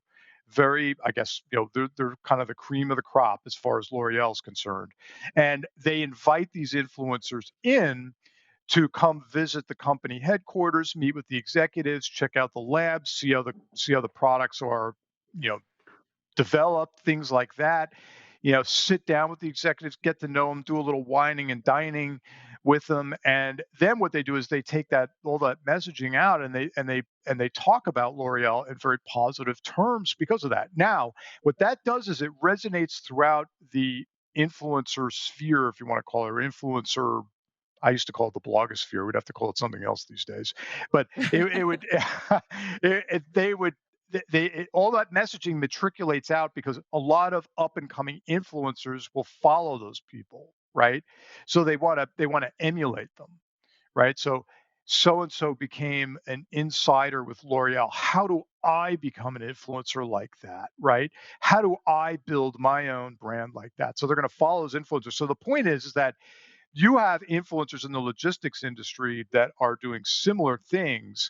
very, I guess, they're kind of the cream of the crop as far as L'Oreal is concerned. And they invite these influencers in to come visit the company headquarters, meet with the executives, check out the labs, see how the products are, you know, developed, things like that. Sit down with the executives, get to know them, do a little whining and dining with them, and then what they do is they take that all that messaging out and they talk about L'Oreal in very positive terms because of that. Now, what that does is it resonates throughout the influencer sphere, if you want to call it, or influencer. I used to call it the blogosphere. We'd have to call it something else these days. But it would, they would, all that messaging matriculates out because a lot of up and coming influencers will follow those people, right? So they want to emulate them, right? So and so became an insider with L'Oreal. How do I become an influencer like that, right? How do I build my own brand like that? So they're going to follow those influencers. So the point is that you have influencers in the logistics industry that are doing similar things.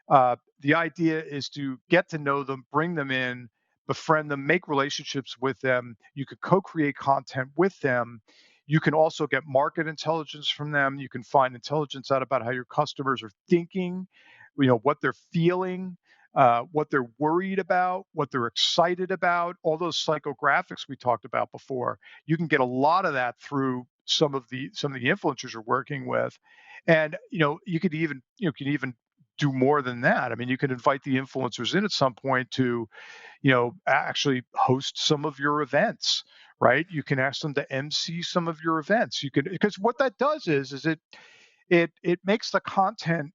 The idea is to get to know them, bring them in, befriend them, make relationships with them. You could co-create content with them. You can also get market intelligence from them. You can find intelligence out about how your customers are thinking, what they're feeling. what they're worried about, what they're excited about, all those psychographics we talked about before. You can get a lot of that through some of the influencers you're working with, and you can even do more than that. I mean, you can invite the influencers in at some point to actually host some of your events, right? You can ask them to MC some of your events. You can, because what that does is it makes the content,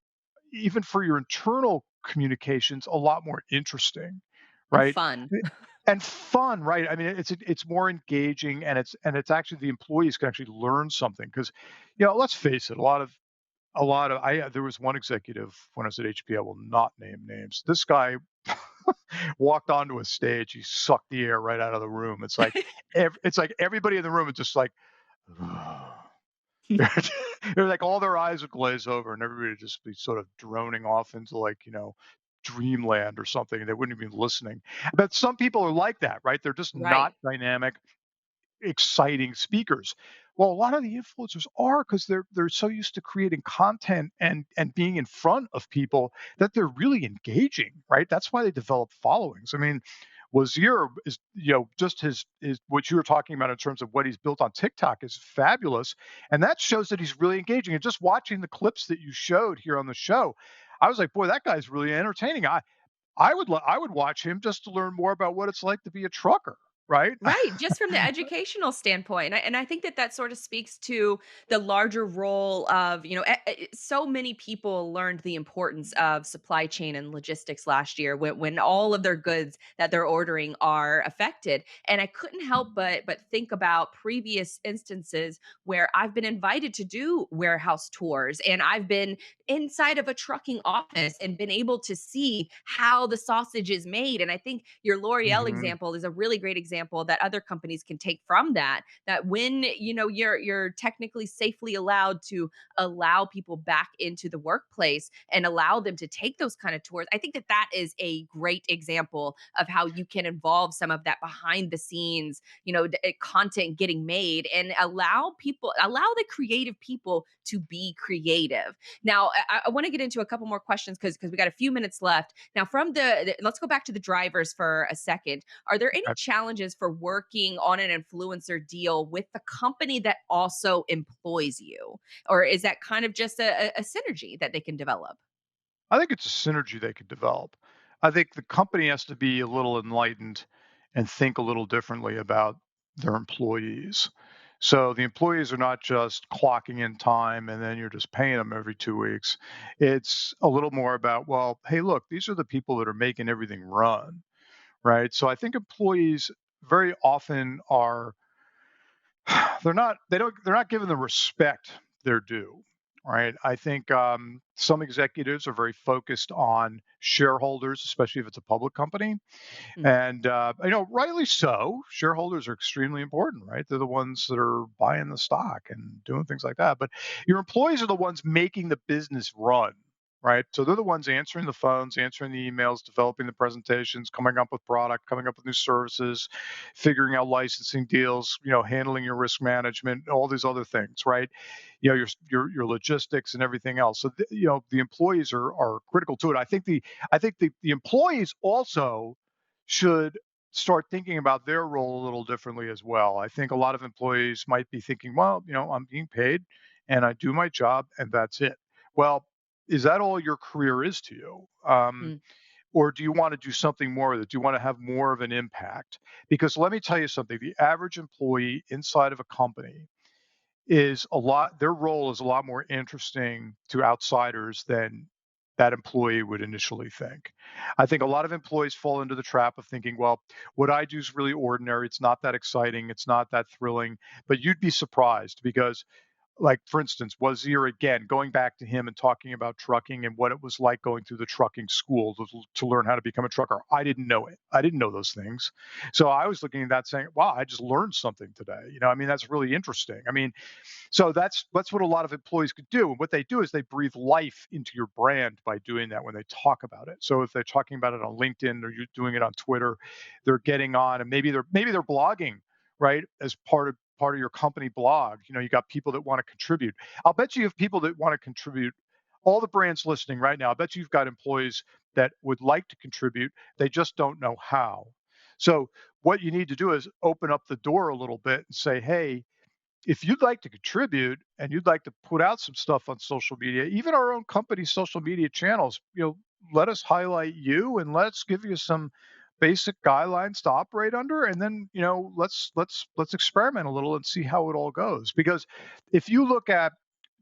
even for your internal communications, a lot more interesting, And right? fun. And fun, right? I mean, it's more engaging, and it's actually the employees can actually learn something because, let's face it, a lot of I there was one executive when I was at HP. I will not name names. This guy walked onto a stage. He sucked the air right out of the room. It's like everybody in the room is just like. They're like all their eyes would glaze over and everybody would just be sort of droning off into like, dreamland or something. And they wouldn't even be listening. But some people are like that, right? They're just not Right. dynamic, exciting speakers. Well, a lot of the influencers are because they're so used to creating content and being in front of people that they're really engaging, right? That's why they develop followings. I mean, Wazir is, just his what you were talking about in terms of what he's built on TikTok is fabulous, and that shows that he's really engaging. And just watching the clips that you showed here on the show, I was like, boy, that guy's really entertaining. I would watch him just to learn more about what it's like to be a trucker, right? Right, just from the educational standpoint, and I think that that sort of speaks to the larger role of, so many people learned the importance of supply chain and logistics last year when all of their goods that they're ordering are affected, and I couldn't help but think about previous instances where I've been invited to do warehouse tours, and I've been inside of a trucking office and been able to see how the sausage is made. And I think your L'Oreal Hmm. example is a really great example that other companies can take from that. That when you're technically safely allowed to allow people back into the workplace and allow them to take those kind of tours, I think that that is a great example of how you can involve some of that behind the scenes, content getting made and allow the creative people to be creative. Now, I want to get into a couple more questions because we got a few minutes left. Now, from let's go back to the drivers for a second. Are there any challenges for working on an influencer deal with the company that also employs you, or is that kind of just a synergy that they can develop? I think it's a synergy they could develop. I think the company has to be a little enlightened and think a little differently about their employees. So the employees are not just clocking in time and then you're just paying them every 2 weeks. It's a little more about, well, hey, look, these are the people that are making everything run, right? So I think employees very often are they're not given the respect they're due, right? I think some executives are very focused on shareholders, especially if it's a public company, Mm. and rightly so. Shareholders are extremely important, right? They're the ones that are buying the stock and doing things like that. But your employees are the ones making the business run. Right. So they're the ones answering the phones, answering the emails, developing the presentations, coming up with product, coming up with new services, figuring out licensing deals, handling your risk management, all these other things, right? Your logistics and everything else. So the employees are critical to it. I think the employees also should start thinking about their role a little differently as well. I think a lot of employees might be thinking, well, I'm being paid and I do my job and that's it. Well, is that all your career is to you? Mm. Or do you want to do something more with it? Do you want to have more of an impact? Because let me tell you something, the average employee inside of a company their role is a lot more interesting to outsiders than that employee would initially think. I think a lot of employees fall into the trap of thinking, well, what I do is really ordinary. It's not that exciting. It's not that thrilling. But you'd be surprised because, like, for instance, Wazir, again, going back to him and talking about trucking and what it was like going through the trucking school to learn how to become a trucker. I didn't know it. I didn't know those things. So I was looking at that saying, wow, I just learned something today. I mean, that's really interesting. I mean, so that's what a lot of employees could do. And what they do is they breathe life into your brand by doing that when they talk about it. So if they're talking about it on LinkedIn or you're doing it on Twitter, they're getting on and maybe they're blogging, right? As part of your company blog. You got people that want to contribute. I'll bet you have people that want to contribute. All the brands listening right now, I bet you've got employees that would like to contribute. They just don't know how. So what you need to do is open up the door a little bit and say, hey, if you'd like to contribute and you'd like to put out some stuff on social media, even our own company's social media channels, let us highlight you and let's give you some basic guidelines to operate under, and then let's experiment a little and see how it all goes. Because if you look at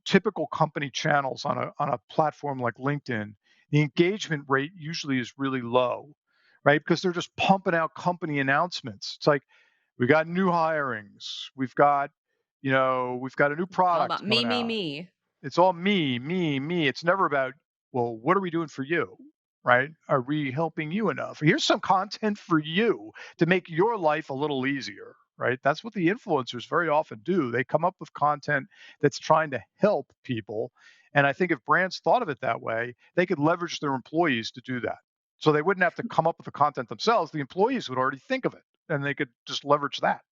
typical company channels on a platform like LinkedIn, the engagement rate usually is really low, right? Because they're just pumping out company announcements. It's like, we got new hirings. We've got a new It's all product about me, coming me, out. me. It's all me, me, me. It's never about, well, what are we doing for you? Right? Are we helping you enough? Here's some content for you to make your life a little easier, right? That's what the influencers very often do. They come up with content that's trying to help people. And I think if brands thought of it that way, they could leverage their employees to do that. So they wouldn't have to come up with the content themselves. The employees would already think of it and they could just leverage that.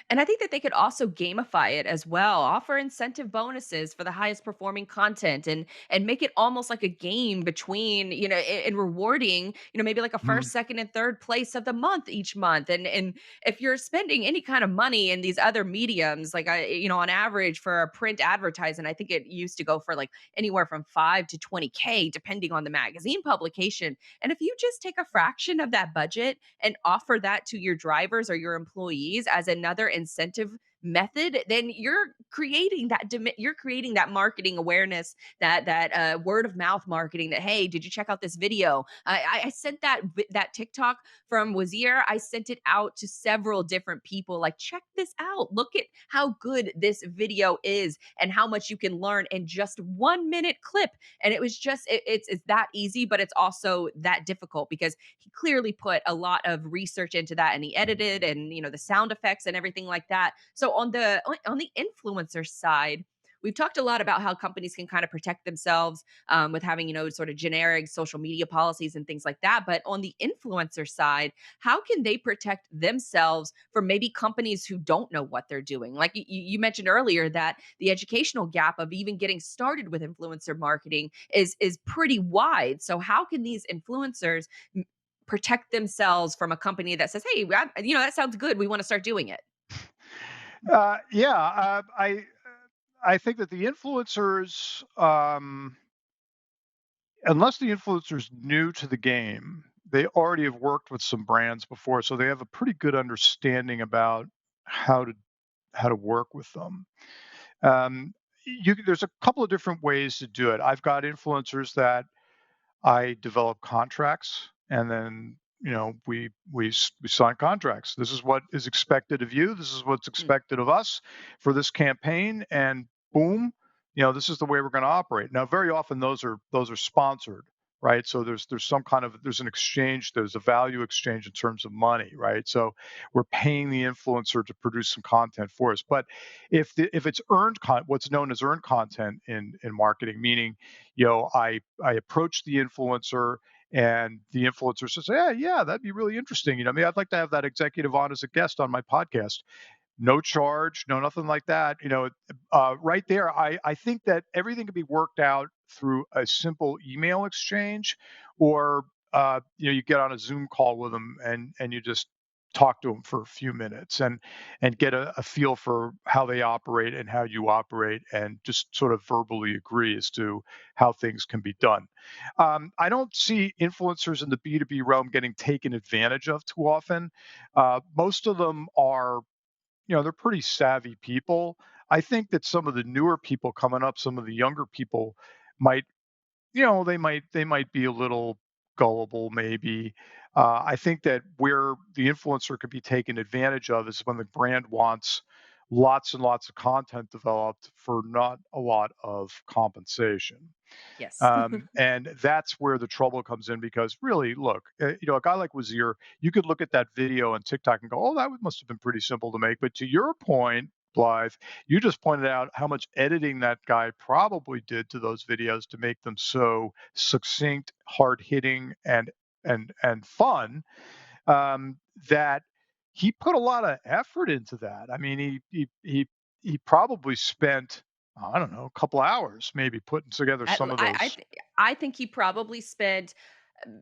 And I think that they could also gamify it as well, offer incentive bonuses for the highest performing content and make it almost like a game between, and rewarding, maybe like a first, Mhm. second, and third place of the month each month. And if you're spending any kind of money in these other mediums, like on average for a print advertisement, I think it used to go for like anywhere from 5 to 20K, depending on the magazine publication. And if you just take a fraction of that budget and offer that to your drivers or your employees as another incentive method, then you're creating that marketing awareness, that word of mouth marketing, that hey, did you check out this video? I sent that TikTok from Wazir. I sent it out to several different people, like, check this out, look at how good this video is and how much you can learn in just 1 minute clip. And it was just it's that easy, but it's also that difficult because he clearly put a lot of research into that, and he edited, and the sound effects and everything like that. So on the influencer side, we've talked a lot about how companies can kind of protect themselves, with having sort of generic social media policies and things like that. But on the influencer side, how can they protect themselves from maybe companies who don't know what they're doing? Like you mentioned earlier, that the educational gap of even getting started with influencer marketing is pretty wide. So how can these influencers protect themselves from a company that says, "Hey, that sounds good. We want to start doing it." Yeah, I think that the influencers, unless the influencer's new to the game, they already have worked with some brands before, so they have a pretty good understanding about how to how to work with them. Um, there's a couple of different ways to do it. I've got influencers that I develop contracts, and then we sign contracts. This is what is expected of you. This is what's Mm. expected of us for this campaign, and boom, this is the way we're going to operate. Now, very often those are sponsored, right? So there's some kind of there's an exchange. There's a value exchange in terms of money, right? So we're paying the influencer to produce some content for us. But if it's what's known as earned content in marketing, meaning I approach the influencer and the influencer says, yeah, yeah, that'd be really interesting. I mean, I'd like to have that executive on as a guest on my podcast. No charge, no nothing like that. Right there, I think that everything can be worked out through a simple email exchange, or you get on a Zoom call with them and you just talk to them for a few minutes and get a feel for how they operate and how you operate, and just sort of verbally agree as to how things can be done. I don't see influencers in the B2B realm getting taken advantage of too often. Most of them are, they're pretty savvy people. I think that some of the newer people coming up, some of the younger people might, they might be a little gullible maybe. I think that where the influencer could be taken advantage of is when the brand wants lots and lots of content developed for not a lot of compensation. Yes. And that's where the trouble comes in, because really, look, a guy like Wazir, you could look at that video on TikTok and go, oh, must have been pretty simple to make. But to your point, Blythe, you just pointed out how much editing that guy probably did to those videos to make them so succinct, hard hitting, and fun, that he put a lot of effort into that. I mean, he probably spent, I don't know, a couple hours maybe putting together I some of I I those. th I think he probably spent,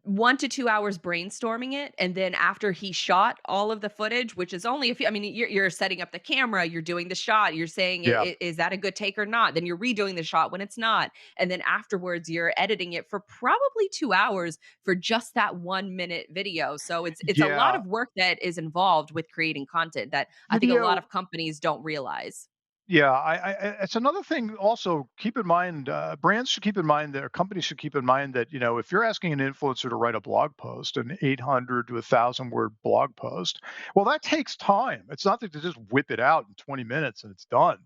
1 to 2 hours brainstorming it, and then after he shot all of the footage, which is only a few, I mean, you're setting up the camera, you're doing the shot, you're saying, Yeah. Is that a good take or not?" Then you're redoing the shot when it's not, and then afterwards, you're editing it for probably 2 hours for just that 1-minute video, so it's a lot Yeah. of work that is involved with creating content that I think a lot Video of companies don't realize. Yeah, it's another thing also, keep in mind, brands should keep in mind that, or companies should keep in mind that, if you're asking an influencer to write a blog post, an 800 to 1,000 word blog post, well, that takes time. It's not to just whip it out in 20 minutes and it's done.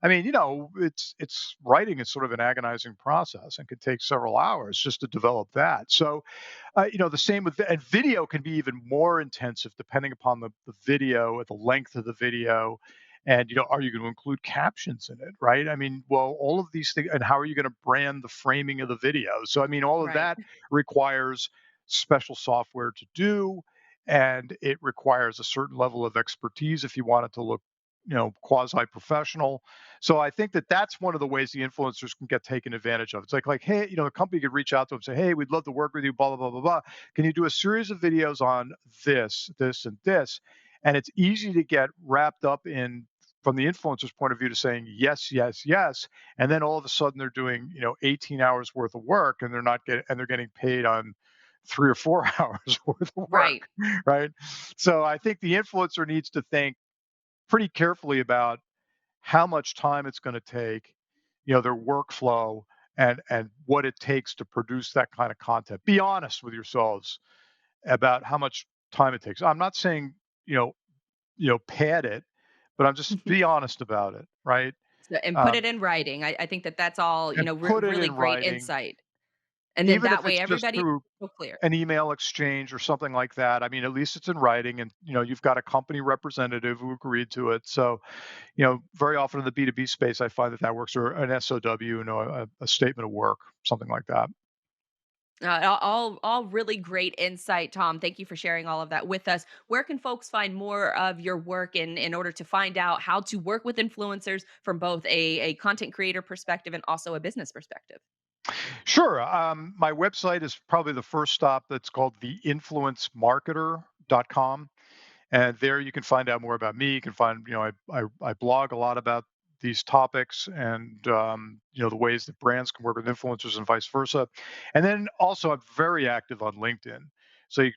I mean, it's writing is sort of an agonizing process and could take several hours just to develop that. So, the same with and video can be even more intensive depending upon the video, the length of the video, and are you going to include captions in it, right? I mean, well, all of these things, and how are you going to brand the framing of the video? So, I mean, all of Right. that requires special software to do, and it requires a certain level of expertise if you want it to look quasi professional. So I think that that's one of the ways the influencers can get taken advantage of. It's like, hey, the company could reach out to them and say, hey, we'd love to work with you, blah blah blah blah blah. Can you do a series of videos on this and this? And it's easy to get wrapped up in, from the influencer's point of view, to saying yes, yes, yes, and then all of a sudden they're doing 18 hours worth of work, and they're getting paid on 3 or 4 hours worth of Right. work, right? So I think the influencer needs to think pretty carefully about how much time it's going to take, their workflow, and what it takes to produce that kind of content. Be honest with yourselves about how much time it takes. I'm not saying pad it, but I'm just be honest about it, right? So, and put it Um, in writing. I think that that's all, and put it really in great writing, insight. And then even that if way it's just everybody is through so clear. an email exchange or something like that. I mean, at least it's in writing, and you've got a company representative who agreed to it. So, very often in the B2B space, I find that that works, or an SOW, a statement of work, something like that. All really great insight, Tom. Thank you for sharing all of that with us. Where can folks find more of your work in order to find out how to work with influencers from both a content creator perspective and also a business perspective? Sure. My website is probably the first stop. That's called theinfluencemarketer.com. And there you can find out more about me. You can find, I blog a lot about these topics, and, the ways that brands can work with influencers and vice versa. And then also, I'm very active on LinkedIn. So,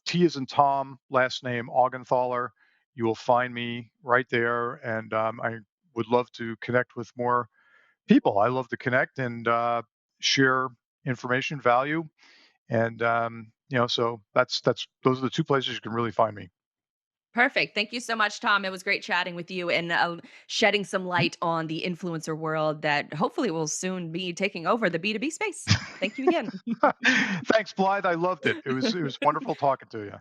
T is in Tom, last name Augenthaler. You will find me right there. And I would love to connect with more people. I love to connect and share information, value. And, so those are the two places you can really find me. Perfect. Thank you so much, Tom. It was great chatting with you and shedding some light on the influencer world that hopefully will soon be taking over the B2B space. Thank you again. Thanks, Blythe. I loved it. It was wonderful talking to you.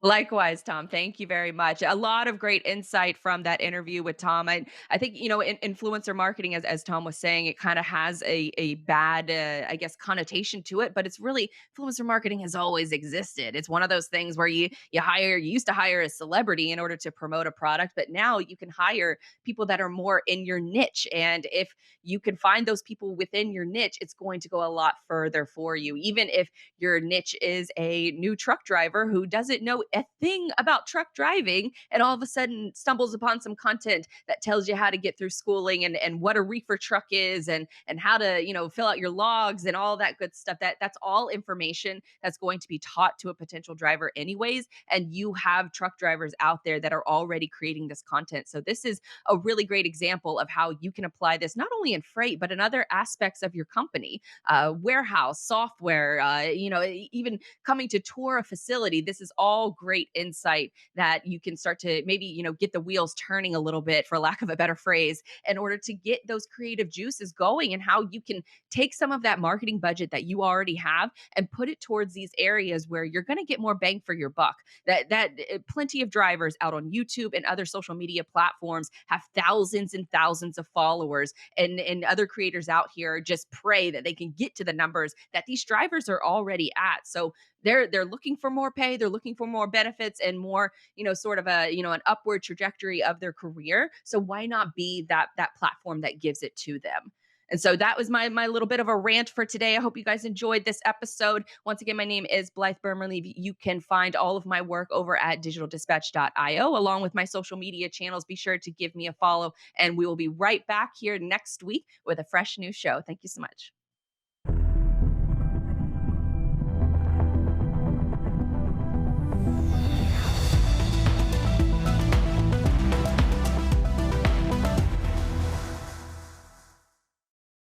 Likewise, Tom. Thank you very much. A lot of great insight from that interview with Tom. I think influencer marketing, as Tom was saying, it kind of has a bad, I guess, connotation to it. But it's really, influencer marketing has always existed. It's one of those things where you used to hire a celebrity in order to promote a product, but now you can hire people that are more in your niche. And if you can find those people within your niche, it's going to go a lot further for you. Even if your niche is a new truck driver who doesn't know a thing about truck driving and all of a sudden stumbles upon some content that tells you how to get through schooling and what a reefer truck is and how to, fill out your logs and all that good stuff. That's all information that's going to be taught to a potential driver anyways. And you have truck drivers out there that are already creating this content. So this is a really great example of how you can apply this not only in freight, but in other aspects of your company, warehouse, software, even coming to tour a facility. This is all great insight that you can start to maybe, get the wheels turning a little bit, for lack of a better phrase, in order to get those creative juices going and how you can take some of that marketing budget that you already have and put it towards these areas where you're going to get more bang for your buck. Plenty of drivers out on YouTube and other social media platforms have thousands and thousands of followers, and other creators out here just pray that they can get to the numbers that these drivers are already at. So they're looking for more pay, they're looking for more benefits and more, sort of an upward trajectory of their career. So why not be that platform that gives it to them? And so that was my little bit of a rant for today. I hope you guys enjoyed this episode. Once again, my name is Blythe Bermerleave. You can find all of my work over at digitaldispatch.io, along with my social media channels. Be sure to give me a follow, and we will be right back here next week with a fresh new show. Thank you so much.